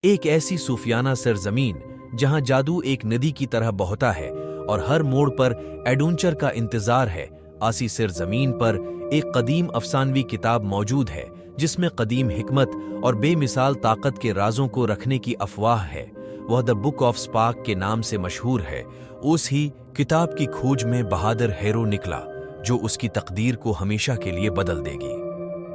ایک ایسی صوفیانہ سرزمین جہاں جادو ایک ندی کی طرح بہتا ہے اور ہر موڑ پر ایڈونچر کا انتظار ہے، ایسی سرزمین پر ایک قدیم افسانوی کتاب موجود ہے جس میں قدیم حکمت اور بے مثال طاقت کے رازوں کو رکھنے کی افواہ ہے۔ وہ دی بک آف اسپارک کے نام سے مشہور ہے۔ اس ہی کتاب کی کھوج میں بہادر ہیرو نکلا جو اس کی تقدیر کو ہمیشہ کے لیے بدل دے گی۔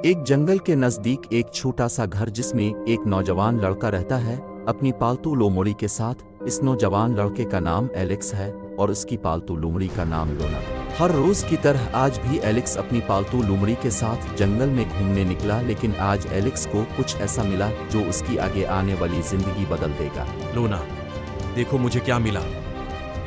ایک جنگل کے نزدیک ایک چھوٹا سا گھر جس میں ایک نوجوان لڑکا رہتا ہے اپنی پالتو لومڑی کے ساتھ۔ اس نوجوان لڑکے کا نام ایلکس ہے اور اس کی پالتو لومڑی کا نام لونا۔ ہر روز کی طرح آج بھی ایلکس اپنی پالتو لومڑی کے ساتھ جنگل میں گھومنے نکلا، لیکن آج ایلکس کو کچھ ایسا ملا جو اس کی آگے آنے والی زندگی بدل دے گا۔ لونا، دیکھو مجھے کیا ملا۔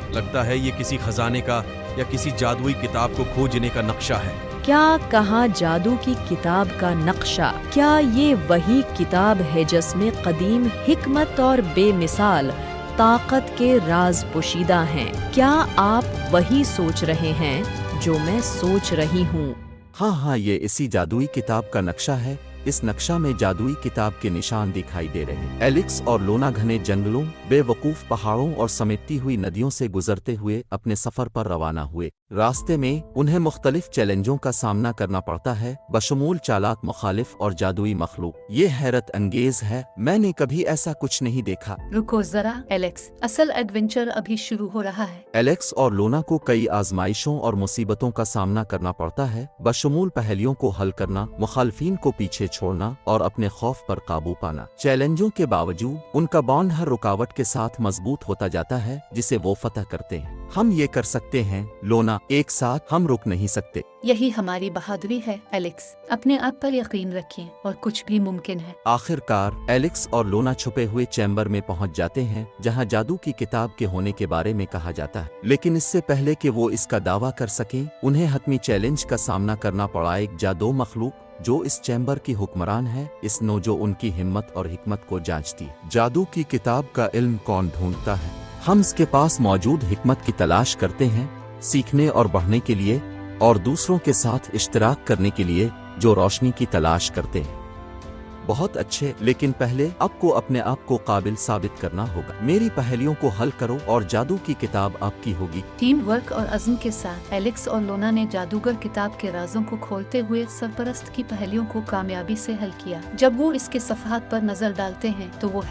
لگتا ہے یہ کسی خزانے کا یا کسی جادوئی کتاب کو کھوجنے کا نقشہ ہے۔ کیا کہا جادو کی کتاب کا نقشہ؟ کیا یہ وہی کتاب ہے جس میں قدیم حکمت اور بے مثال طاقت کے راز پوشیدہ ہیں؟ کیا آپ وہی سوچ رہے ہیں جو میں سوچ رہی ہوں؟ ہاں، یہ اسی جادوئی کتاب کا نقشہ ہے۔ اس نقشہ میں جادوئی کتاب کے نشان دکھائی دے رہے ہیں۔ ایلکس اور لونا گھنے جنگلوں، بے وقوف پہاڑوں اور سمیٹتی ہوئی ندیوں سے گزرتے ہوئے اپنے سفر پر روانہ ہوئے۔ راستے میں انہیں مختلف چیلنجوں کا سامنا کرنا پڑتا ہے، بشمول چالاک مخالف اور جادوئی مخلوق۔ یہ حیرت انگیز ہے، میں نے کبھی ایسا کچھ نہیں دیکھا۔ رکو ذرا ایلیکس، اصل ایڈونچر ابھی شروع ہو رہا ہے۔ ایلکس اور لونا کو کئی آزمائشوں اور مصیبتوں کا سامنا کرنا پڑتا ہے، بشمول پہیلیوں کو حل کرنا، مخالفین کو پیچھے چھوڑنا اور اپنے خوف پر قابو پانا۔ چیلنجوں کے باوجود ان کا بانڈ ہر رکاوٹ کے ساتھ مضبوط ہوتا جاتا ہے جسے وہ فتح کرتے ہیں۔ ہم یہ کر سکتے ہیں لونا، ایک ساتھ ہم رک نہیں سکتے۔ یہی ہماری بہادری ہے ایلیکس، اپنے آپ پر یقین رکھیں اور کچھ بھی ممکن ہے۔ آخر کار ایلکس اور لونا چھپے ہوئے چیمبر میں پہنچ جاتے ہیں جہاں جادو کی کتاب کے ہونے کے بارے میں کہا جاتا ہے، لیکن اس سے پہلے کہ وہ اس کا دعویٰ کر سکیں انہیں حتمی چیلنج کا سامنا کرنا پڑا۔ ایک جادو مخلوق جو اس چیمبر کی حکمران ہے، اس نو جو ان کی ہمت اور حکمت کو جانچتی ہے۔ جادو کی کتاب کا علم کون ڈھونڈتا ہے؟ ہم اس کے پاس موجود حکمت کی تلاش کرتے ہیں، سیکھنے اور بڑھنے کے لیے اور دوسروں کے ساتھ اشتراک کرنے کے لیے جو روشنی کی تلاش کرتے ہیں۔ بہت اچھے، لیکن پہلے آپ کو اپنے آپ کو قابل ثابت کرنا ہوگا۔ میری پہیلیوں کو حل کرو اور جادو کی کتاب آپ کی ہوگی۔ ٹیم ورک اور عزم کے ساتھ ایلیکس اور لونا نے جادوگر کتاب کے رازوں کو کھولتے ہوئے سرپرست کی پہیلیوں کو کامیابی سے حل کیا۔ جب وہ اس کے صفحات پر نظر ڈالتے ہیں تو وہ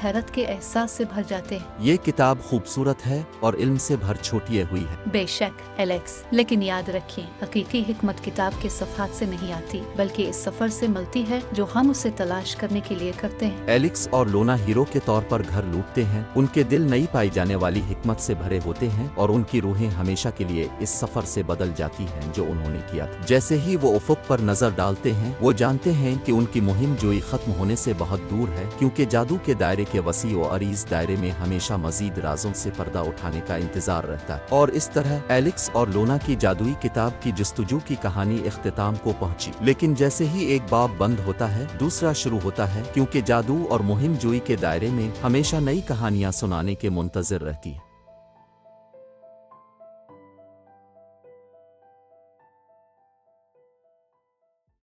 حیرت کے احساس سے بھر جاتے ہیں۔ یہ کتاب خوبصورت ہے اور علم سے بھر چھوٹی ہوئی ہے۔ بے شک ایلیکس، لیکن یاد رکھیں حقیقی حکمت کتاب کے صفحات سے نہیں آتی بلکہ اس سفر سے ملتی ہے جو ہم اسے تلاش کرنے کے لیے کرتے ہیں۔ ایلکس اور لونا ہیرو کے طور پر گھر لوٹتے ہیں، ان کے دل نئی پائی جانے والی حکمت سے بھرے ہوتے ہیں اور ان کی روحیں ہمیشہ کے لیے اس سفر سے بدل جاتی ہیں جو انہوں نے کیا تھا۔ جیسے ہی وہ افق پر نظر ڈالتے ہیں وہ جانتے ہیں کہ ان کی مہم جوئی ختم ہونے سے بہت دور ہے، کیونکہ جادو کے دائرے کے وسیع و عریض دائرے میں ہمیشہ مزید رازوں سے پردہ اٹھانے کا انتظار رہتا ہے۔ اور اس طرح ایلکس اور لونا کی جادوئی کتاب کی جستجو کی کہانی اختتام کو پہنچی، لیکن جیسے ہی ایک باب بند ہوتا ہے دوسرا شروع ہوتا ہے، کیونکہ جادو اور مہم جوئی کے دائرے میں ہمیشہ نئی کہانیاں سنانے کے منتظر رہتی ہے۔